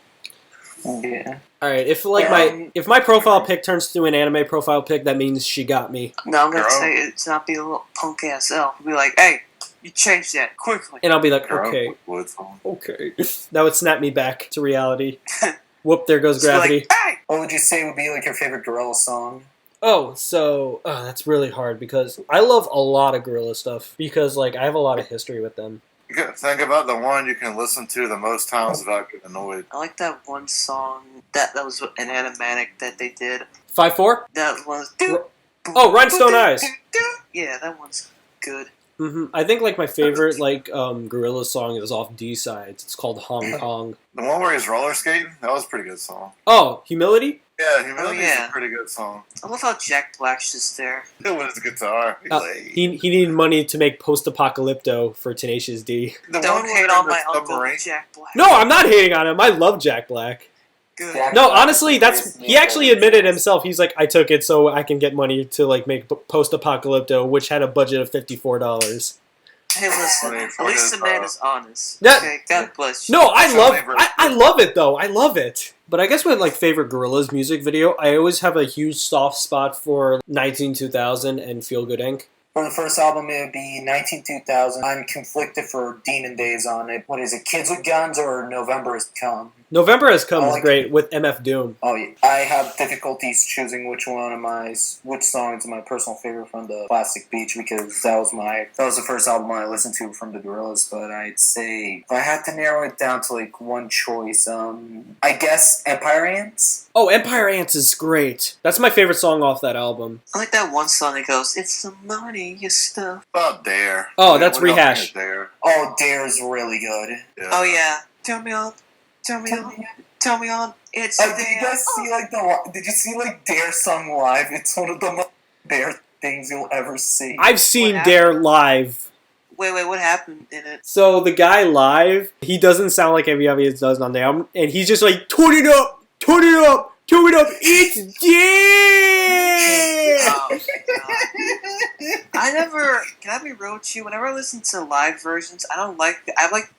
Yeah. All right, if my profile pic turns to an anime profile pic, that means she got me. No, I'm gonna say it's not be a little punk ass elf. Be like, hey, you changed that quickly. And I'll be like, okay. That would snap me back to reality. Whoop, there goes gravity. Like, hey! What would you say would be like your favorite gorilla song? Oh, so that's really hard because I love a lot of gorilla stuff because like I have a lot of history with them. You can think about the one you can listen to the most times without getting annoyed. I like that one song that was an animatic that they did. 5-4? That was. Rhinestone Eyes. Yeah, that one's good. I think like my favorite gorilla song is off D-Sides. It's called Hong Kong. The one where he's roller skating, that was a pretty good song. Oh, Humility? Yeah, Humility is a pretty good song. I love how Jack Black's just there. With his guitar. He needed money to make Post-Apocalypto for Tenacious D. Don't hate on my uncle Jack Black. No, I'm not hating on him. I love Jack Black. Good. No, honestly, he actually admitted himself. He's like, I took it so I can get money to like make Post-Apocalypto, which had a budget of $54. Hey, listen. At least the man is honest. Okay, God bless you. No, I love it though. I love it. But I guess with like favorite Gorillaz music video, I always have a huge soft spot for 192000 and Feel Good Inc. For the first album, it would be 192000. I'm conflicted for Demon Days on it. What is it, Kids with Guns or November Has Come? November Has Come is great with MF Doom. Oh yeah, I have difficulties choosing which song is my personal favorite from the Plastic Beach because that was the first album I listened to from the Gorillaz. But I'd say if I had to narrow it down to like one choice, I guess Empire Ants. Oh, Empire Ants is great. That's my favorite song off that album. I like that one song that goes, "It's the money, you stuff." Oh, Dare. Oh, that's Rehash. Dare. Oh, Dare is really good. Yeah. Oh yeah, Tell me on. It's did you guys see did you see Dare sung live? It's one of the most Dare things you'll ever see. I've seen Dare live. Wait, what happened in it? So the guy live, he doesn't sound like every other he does on the album, and he's just like, turn it up, it's Dare! Oh, can I be real with you? Whenever I listen to live versions, I like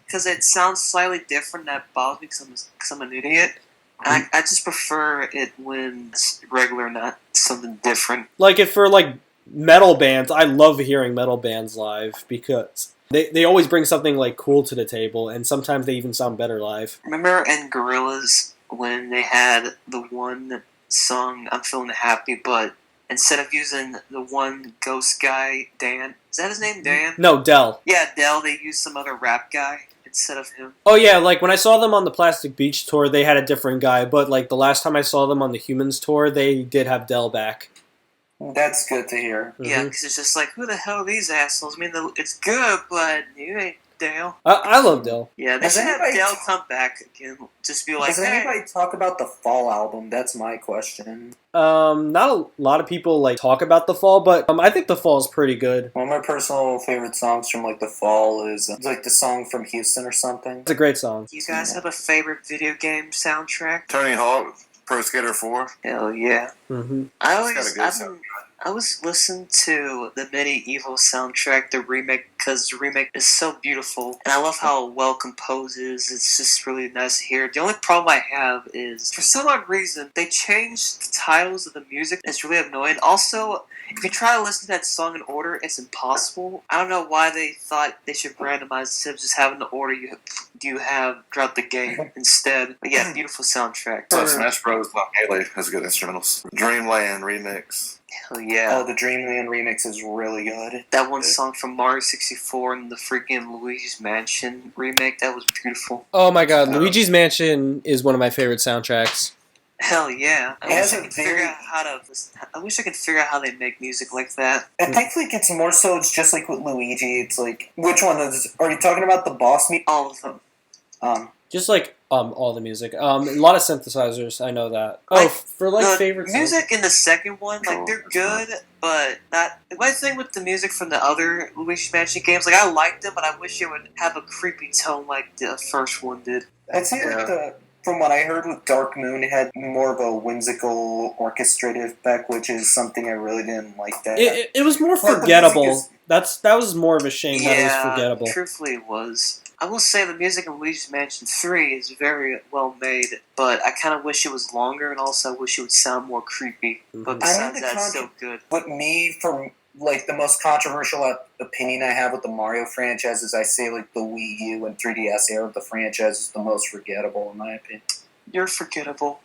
because it sounds slightly different. That bothers me because I'm an idiot. I just prefer it when it's regular, not something different. Like if for like metal bands, I love hearing metal bands live because they always bring something like cool to the table, and sometimes they even sound better live. Remember in Gorillaz when they had the one song "I'm Feeling Happy," but instead of using the one ghost guy, Dan, is that his name, Dan? No, Del. Yeah, Del. They used some other rap guy instead of him. Oh yeah, like when I saw them on the Plastic Beach tour, they had a different guy, but like the last time I saw them on the Humans tour, they did have Del back. That's good to hear. Yeah, because it's just like, who the hell are these assholes? I mean, it's good, but you ain't Dale. I love Del. Yeah, they should have Dale come back again. Just be like, does anybody talk about the Fall album? That's my question. Not a lot of people like talk about the Fall, but I think the Fall is pretty good. One of my personal favorite songs from like the Fall is like the song from Houston or something. It's a great song. You guys have a favorite video game soundtrack? Tony Hawk, Pro Skater 4. Hell yeah. Mm-hmm. I always listen to the Medieval soundtrack, the remake, because the remake is so beautiful, and I love how well composed it is. It's just really nice to hear. The only problem I have is, for some odd reason, they changed the titles of the music. It's really annoying. Also, if you try to listen to that song in order, it's impossible. I don't know why they thought they should randomize instead of just having the order you have throughout the game instead. But yeah, beautiful soundtrack. So Smash Bros. Melee has good instrumentals. Dreamland remix. Hell yeah. Oh, the Dreamland remix is really good. That one song from Mario 64 and the freaking Luigi's Mansion remake, that was beautiful. Oh my god, Luigi's Mansion is one of my favorite soundtracks. Hell yeah. I wish I could figure out how they make music like that. I think like it's more so it's just like with Luigi, it's like which one are you talking about, the boss meet? All of them. Just like all the music. A lot of synthesizers. I know that. Like, for like the favorite music in the second one, like they're good, but not. My thing with the music from the other Luigi's Mansion games, like I liked them, but I wish it would have a creepy tone like the first one did. I'd say from what I heard with Dark Moon, it had more of a whimsical orchestrative effect, which is something I really didn't like. That it was more forgettable. That was more of a shame that it was forgettable. Truthfully, it was. I will say the music in Luigi's Mansion 3 is very well made, but I kind of wish it was longer, and also I wish it would sound more creepy. But besides that, it's so good. But from like the most controversial opinion I have with the Mario franchise is I say like the Wii U and 3DS era of the franchise is the most forgettable in my opinion. You're forgettable.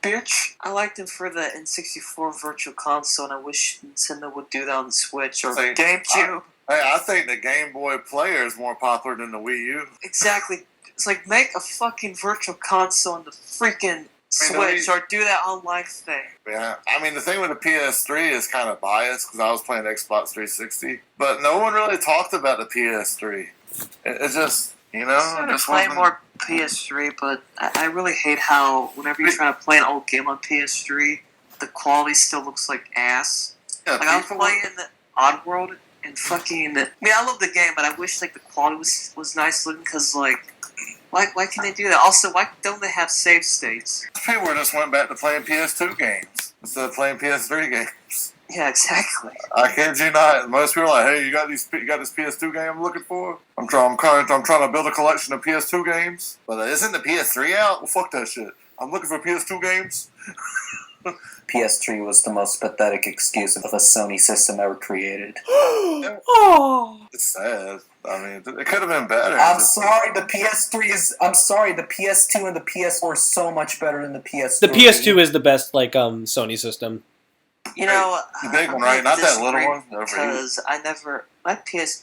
Bitch. I liked him for the N64 Virtual Console, and I wish Nintendo would do that on the Switch or GameCube. I think the Game Boy Player is more popular than the Wii U. Exactly. It's like, make a fucking Virtual Console on the freaking Switch, or do that online thing. Yeah, I mean, the thing with the PS3 is kind of biased, because I was playing Xbox 360, but no one really talked about the PS3. It just, you know... I'm going to play more PS3, but I really hate how whenever you try to play an old game on PS3, the quality still looks like ass. Yeah, like, I was playing Oddworld, and fucking... I mean, I love the game, but I wish, like, the quality was nice looking, because, like... Why can they do that? Also, why don't they have save states? People just went back to playing PS2 games instead of playing PS3 games. Yeah, exactly. I kid you not. Most people are like, "Hey, you got this PS2 game I'm looking for? I'm trying to build a collection of PS2 games." But isn't the PS3 out? Well, fuck that shit. I'm looking for PS2 games. PS3 was the most pathetic excuse of a Sony system ever created. Oh, it's sad. I mean, it could have been better. I'm sorry, the PS2 and the PS4 are so much better than the PS3. The PS2 is the best, like, Sony system. You know, the big one, right? Not that little one. Because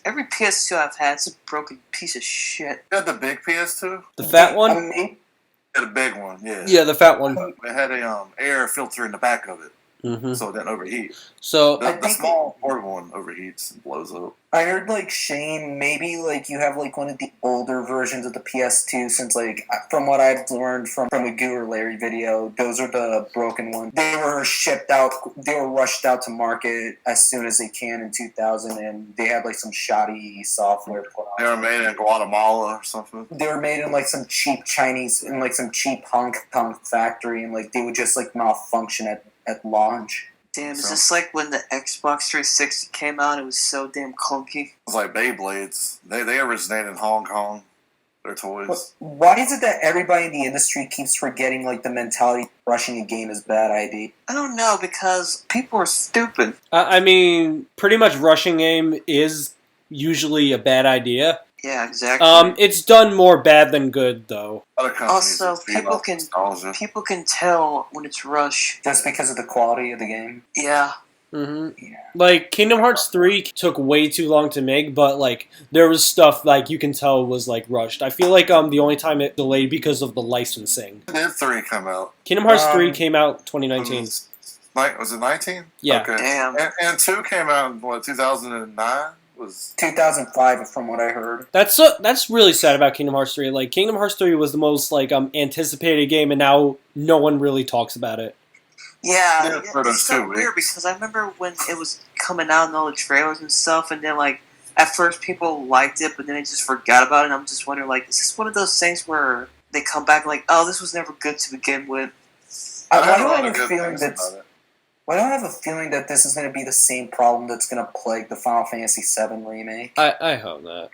every PS2 I've had is a broken piece of shit. You had the big PS2? The fat one? Yeah, the big one, yeah. Yeah, the fat one. It had a air filter in the back of it, so it didn't overheat. So the small portable one overheats and blows up. I heard, like, Shane, maybe, like, you have, like, one of the older versions of the PS2, since, like, from what I've learned from the Guru Larry video, those are the broken ones. They were rushed out to market as soon as they can in 2000, and they had, like, some shoddy software put on. They were made in Guatemala or something. They were made in, like, some cheap Chinese, in, like, some cheap Hong Kong factory, and, like, they would just, like, malfunction at launch. Damn, is this like when the Xbox 360 came out? It was so damn clunky. It was like Beyblades. They originated in Hong Kong. Their toys. But why is it that everybody in the industry keeps forgetting, like, the mentality rushing a game is a bad idea? I don't know, because people are stupid. I mean, pretty much rushing game is usually a bad idea. Yeah, exactly. It's done more bad than good, though. Also, people can tell when it's rushed. Just because of the quality of the game? Yeah. Mm-hmm. Yeah. Like, Kingdom Hearts 3 took way too long to make, but, like, there was stuff, like, you can tell was, like, rushed. I feel like the only time it delayed because of the licensing. When did 3 come out? Kingdom Hearts 3 came out 2019. Was it 19? Yeah. Okay. Damn. And 2 came out in, 2009? Was 2005, from what I heard. That's really sad about Kingdom Hearts 3. Like, Kingdom Hearts 3 was the most, like, anticipated game, and now no one really talks about it. Yeah, it's so weird, because I remember when it was coming out and all the trailers and stuff, and then, like, at first people liked it, but then they just forgot about it, and I'm just wondering, like, is this one of those things where they come back like, oh, this was never good to begin with? Why do I have a feeling that this is going to be the same problem that's going to plague the Final Fantasy VII remake? I hope not.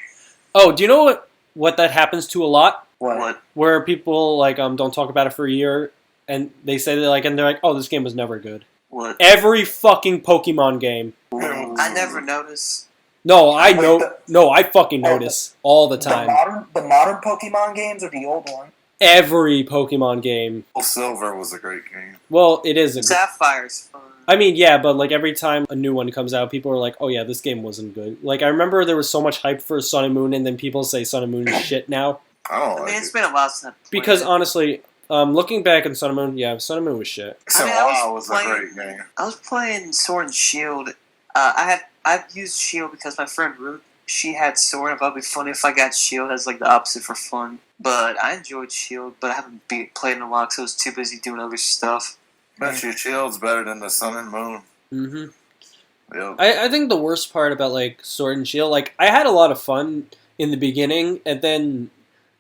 Oh, do you know what that happens to a lot? What? Where people, like, don't talk about it for a year, and they say they're like, oh, this game was never good. What? Every fucking Pokemon game. I never noticed. No, I fucking notice all the time. The modern Pokemon games or the old one? Every Pokemon game. Well, Silver was a great game. Well, it is. Sapphire's fun. I mean, yeah, but, like, every time a new one comes out, people are like, oh, yeah, this game wasn't good. Like, I remember there was so much hype for Sun and Moon, and then people say Sun and Moon is shit now. I mean, it's been a while since I've played Because, it. honestly, looking back on Sun and Moon, yeah, Sun and Moon was shit. Was a great game. I was playing Sword and Shield. I've used Shield because my friend Ruth, she had Sword, and it would be funny if I got Shield as, like, the opposite for fun. But I enjoyed Shield, but I haven't played in a lot because I was too busy doing other stuff. Bet you Shield's better than the Sun and Moon. Mm-hmm. Yep. I think the worst part about like Sword and Shield, like I had a lot of fun in the beginning, and then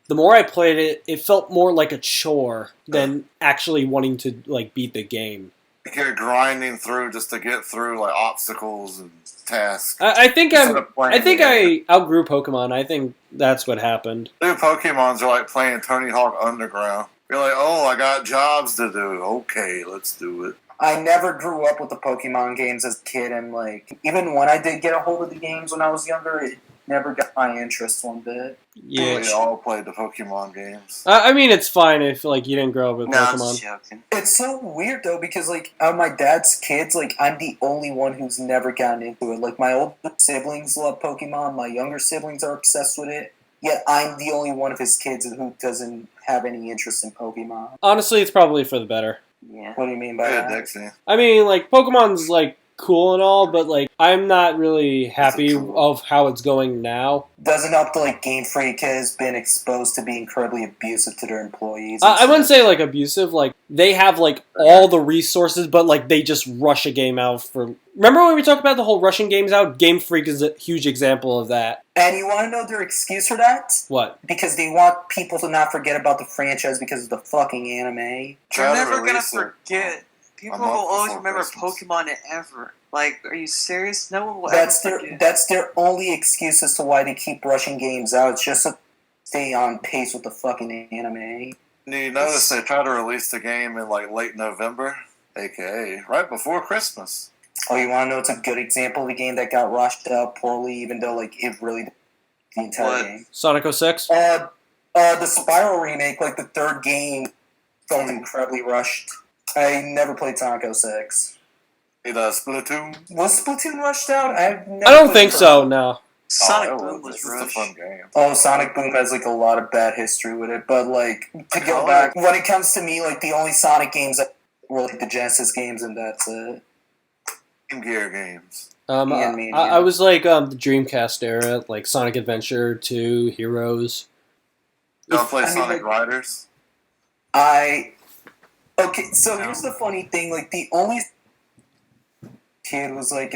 the more I played it, it felt more like a chore than actually wanting to like beat the game. You're grinding through just to get through like obstacles and tasks. I think I outgrew Pokemon. I think that's what happened. New Pokemons are like playing Tony Hawk Underground. You're like, oh, I got jobs to do. Okay, let's do it. I never grew up with the Pokemon games as a kid, and like even when I did get a hold of the games when I was younger, it never got my interest one bit. Yeah, we all played the Pokemon games. I mean, it's fine if like you didn't grow up with Pokemon. It's so weird though because like out of my dad's kids, like I'm the only one who's never gotten into it. Like my older siblings love Pokemon, my younger siblings are obsessed with it. Yet I'm the only one of his kids who doesn't have any interest in Pokemon. Honestly, it's probably for the better. Yeah. What do you mean by that? Dixie. I mean, like Pokemon's like cool and all, but like I'm not really happy of how it's going now. Doesn't help that like Game Freak has been exposed to be incredibly abusive to their employees. I wouldn't say like abusive. Like they have like all the resources, but like they just rush a game out for. Remember when we talked about the whole rushing games out? Game Freak is a huge example of that. And you want to know their excuse for that? What? Because they want people to not forget about the franchise because of the fucking anime. You're never gonna forget. People will always remember Pokemon ever. Like, are you serious? No one will ever forget. That's their only excuse as to why they keep rushing games out. It's just to stay on pace with the fucking anime. You notice they try to release the game in like late November, aka right before Christmas. Oh, you want to know it's a good example of a game that got rushed out poorly, even though like it really the entire game. Sonic 06? The Spiral remake, like the third game, felt incredibly rushed. I never played Sonic 06. Splatoon? Was Splatoon rushed out? I don't think so, no. Sonic Boom was rushed. It's a fun game. Oh, Sonic Boom has like a lot of bad history with it, but like to go back, when it comes to me, like the only Sonic games that were like the Genesis games, and that's it. Game Gear games. I was like the Dreamcast era, like Sonic Adventure 2, Heroes. You don't play Sonic Riders? Okay, so here's the funny thing, like the only kid was like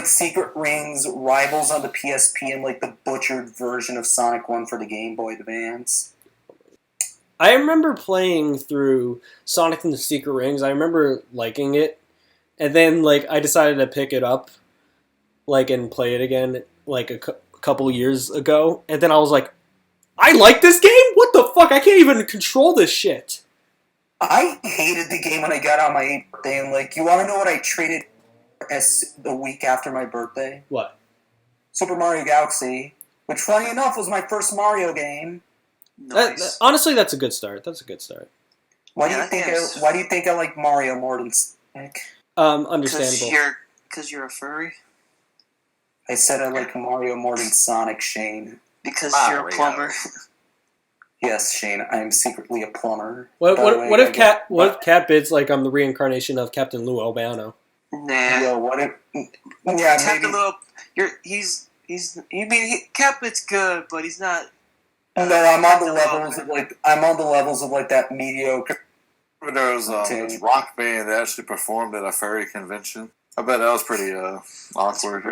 Secret Rings, Rivals on the PSP, and like the butchered version of Sonic 1 for the Game Boy Advance. I remember playing through Sonic and the Secret Rings. I remember liking it. And then, like, I decided to pick it up, like, and play it again, like, a couple years ago. And then I was like, I like this game? What the fuck? I can't even control this shit. I hated the game when I got on my 8th birthday. And, like, you want to know what I traded as the week after my birthday? What? Super Mario Galaxy, which, funny enough, was my first Mario game. Nice. Honestly, that's a good start. That's a good start. Why do you think I like Mario more than Sonic? Understandable. Because you're a furry? I said I like Mario more than Sonic, Shane. Because you're a plumber? Yes, Shane, I am secretly a plumber. What if CatBit's like I'm the reincarnation of Captain Lou Albano? Nah. Yo, what if... Yeah, Captain Lou... CatBit's good, but he's not... No, I'm on the levels of like that mediocre... There was this rock band that actually performed at a furry convention. I bet that was pretty awkward.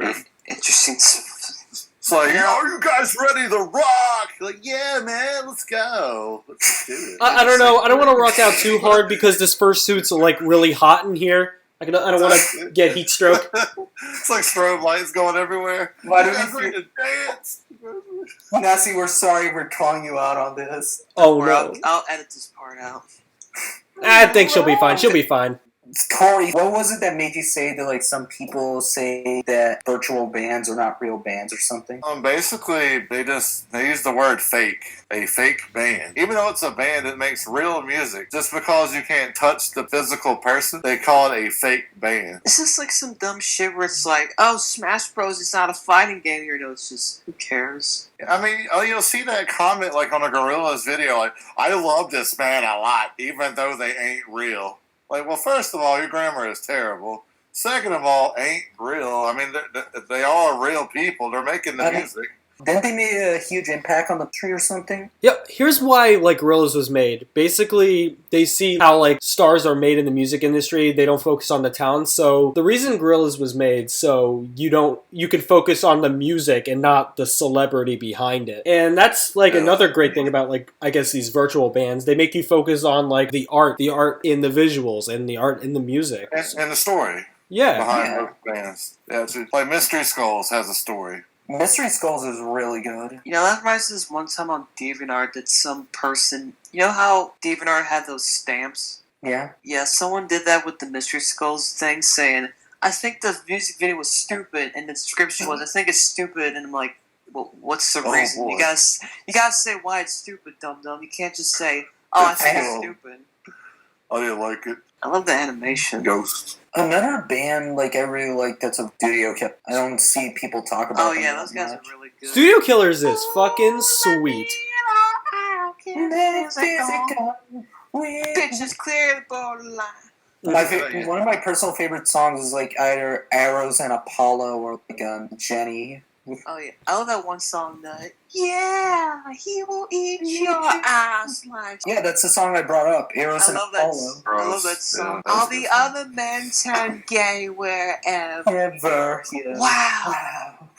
Interesting. It's like, are you guys ready to rock? Like, yeah, man, let's go. Let's do it. I don't know. I don't want to rock out too hard because this fursuit's like really hot in here. I don't want to get heat stroke. It's like strobe lights going everywhere. Why do you ready to dance? Nessie, we're sorry we're calling you out on this. Oh, no. I'll edit this part out. I think she'll be fine. She'll be fine. Corey, what was it that made you say that like some people say that virtual bands are not real bands or something? Basically, they use the word fake. A fake band. Even though it's a band that makes real music, just because you can't touch the physical person, they call it a fake band. It's just like some dumb shit where it's like, oh, Smash Bros. It's not a fighting game here. No, it's just, who cares? I mean, you'll see that comment like on a Gorillaz video, like, I love this band a lot, even though they ain't real. Like, well, first of all, your grammar is terrible. Second of all, ain't real. I mean, they are real people. They're making the music. Didn't they make a huge impact on the tree or something? Yeah, here's why like Gorillaz was made. Basically, they see how like stars are made in the music industry. They don't focus on the talent. So the reason Gorillaz was made, so you can focus on the music and not the celebrity behind it. And that's like another great thing about like I guess these virtual bands. They make you focus on like the art in the visuals and the art in the music and the story. Yeah, behind most bands. Yeah, it's like Mystery Skulls has a story. Mystery Skulls is really good. You know, that reminds me of this one time on DeviantArt that some person... You know how DeviantArt had those stamps? Yeah. Yeah, someone did that with the Mystery Skulls thing, saying, I think the music video was stupid, and the description was, I think it's stupid, and I'm like, well, what's the reason? Boy. You gotta say why it's stupid, dum-dum. You can't just say, oh, I think it's stupid. I didn't like it. I love the animation. Ghost. Another band like I really like that's a Studio Killer. I don't see people talk about. Oh yeah, those guys are really good. Studio Killers is fucking sweet. Bitches clear the borderline. One of my personal favorite songs is like either Arrows and Apollo or like Jenny. Oh yeah, I love that one song that. Yeah, he will eat your ass like. Yeah, that's the song I brought up. Arrows and Apollo. I love that song. All the other men turn gay wherever. Yeah. Wow.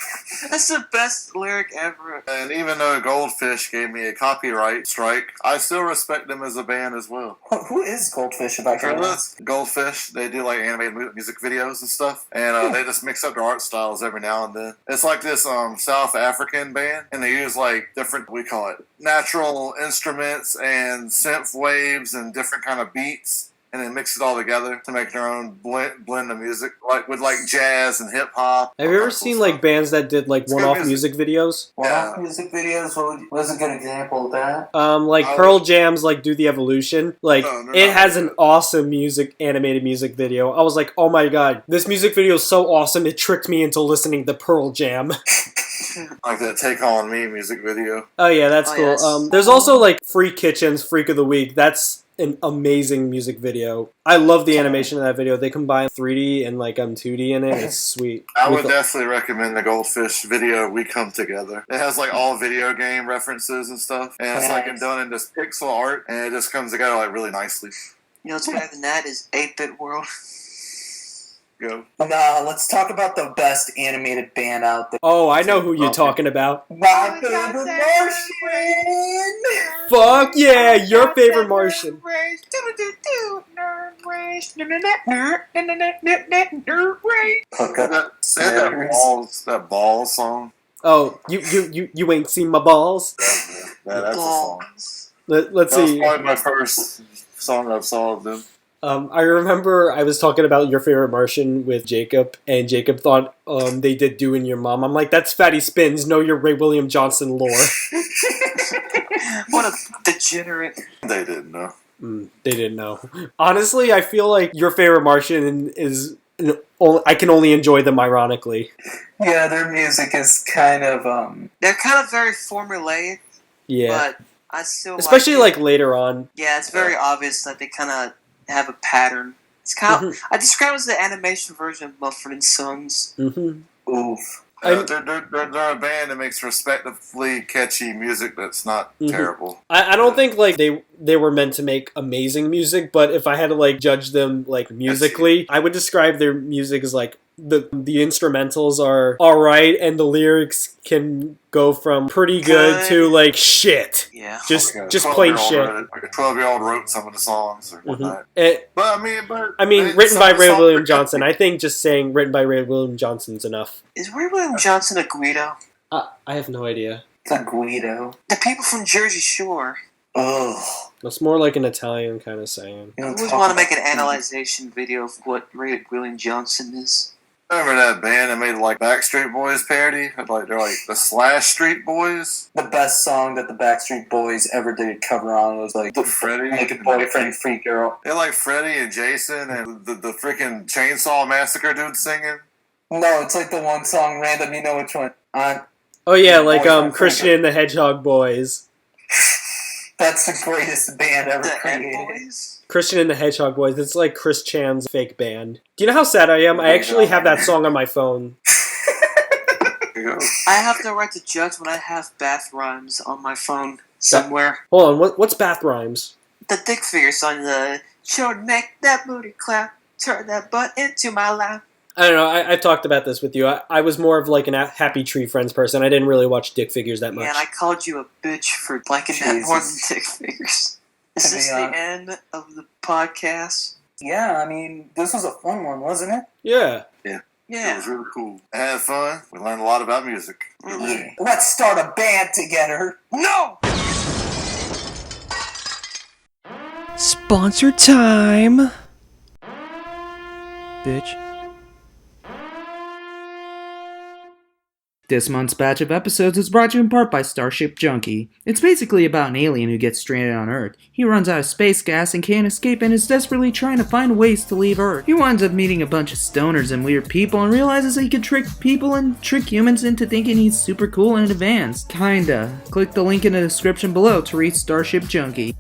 That's the best lyric ever. And even though Goldfish gave me a copyright strike, I still respect them as a band as well. Who is Goldfish? If I can ask? Goldfish, they do like animated music videos and stuff, and they just mix up their art styles every now and then. It's like this South African band, and they use like different, we call it, natural instruments and synth waves and different kind of beats. And then mix it all together to make their own blend of music, like with like jazz and hip hop. Have you ever seen like bands that did like one-off music videos? One-off music videos. What's a good example of that? Like Pearl Jam's like "Do the Evolution." Like it has an awesome animated music video. I was like, oh my god, this music video is so awesome. It tricked me into listening to Pearl Jam. Like that Take On Me music video. Oh yeah, that's cool. Yes. There's also like Free Kitchen's Freak of the Week. That's an amazing music video. I love the animation of that video. They combine 3D and like 2D in it. It's sweet. I would definitely recommend the Goldfish video, We Come Together. It has like all video game references and stuff. And it's like done in this pixel art. And it just comes together like really nicely. You know what's better than that is 8-Bit World. Go. Nah, let's talk about the best animated band out there. Oh, I know who you're talking about. My favorite Martian! Fuck yeah, your favorite Martian. That balls song. Oh, you ain't seen my balls? That's a song. Let's see. That was probably my first song I saw of them. I remember I was talking about your favorite Martian with Jacob, and Jacob thought they did "Doing Your Mom." I'm like, that's Fatty Spins. Know your Ray William Johnson lore. What a degenerate. They didn't know. They didn't know. Honestly, I feel like your favorite Martian is... I can only enjoy them ironically. Yeah, their music is kind of... They're kind of very formulaic. Yeah. But I still especially like later on. Yeah, it's very obvious that they kind of have a pattern. It's kind of... I describe it as the animation version of Mumford & Sons. Mm-hmm. Oof. They're a band that makes respectably catchy music that's not terrible. I don't think like they were meant to make amazing music, but if I had to like judge them like musically, I would describe their music as like the instrumentals are alright and the lyrics can go from pretty good to like shit. Yeah. Just plain shit. Like a 12-year-old wrote some of the songs or whatnot. But I mean written by Ray William Johnson. I think just saying written by Ray William Johnson's enough. Is Ray William Johnson a Guido? I have no idea. It's a Guido. The people from Jersey Shore. Oh. That's more like an Italian kind of saying. I always want to make an analyzation video of what Ray William Johnson is. Remember that band that made like Backstreet Boys parody? Like they're like the Slash Street Boys. The best song that the Backstreet Boys ever did a cover on was like Freddie, like a boyfriend freak girl. They like Freddie and Jason and the freaking Chainsaw Massacre dude singing. No, it's like the one song random. You know which one? Oh yeah, like Christian and the Hedgehog Boys. That's the greatest band ever created. Christian and the Hedgehog Boys. It's like Chris Chan's fake band. Do you know how sad I am? I actually have that song on my phone. you go. I have the right to judge when I have bath rhymes on my phone somewhere. Hold on, what's bath rhymes? The dick figure song, the show make that booty clap, turn that butt into my lap. I don't know, I talked about this with you. I was more of like a Happy Tree Friends person. I didn't really watch dick figures that much. Yeah, and I called you a bitch for liking that more than dick figures. Is this the end of the podcast? Yeah, I mean, this was a fun one, wasn't it? Yeah. It was really cool. I had fun. We learned a lot about music. Mm-hmm. Let's start a band together. No! Sponsor time! Bitch. This month's batch of episodes is brought to you in part by Starship Junkie. It's basically about an alien who gets stranded on Earth. He runs out of space gas and can't escape and is desperately trying to find ways to leave Earth. He winds up meeting a bunch of stoners and weird people and realizes he can trick people and trick humans into thinking he's super cool and advanced. Kinda. Click the link in the description below to read Starship Junkie.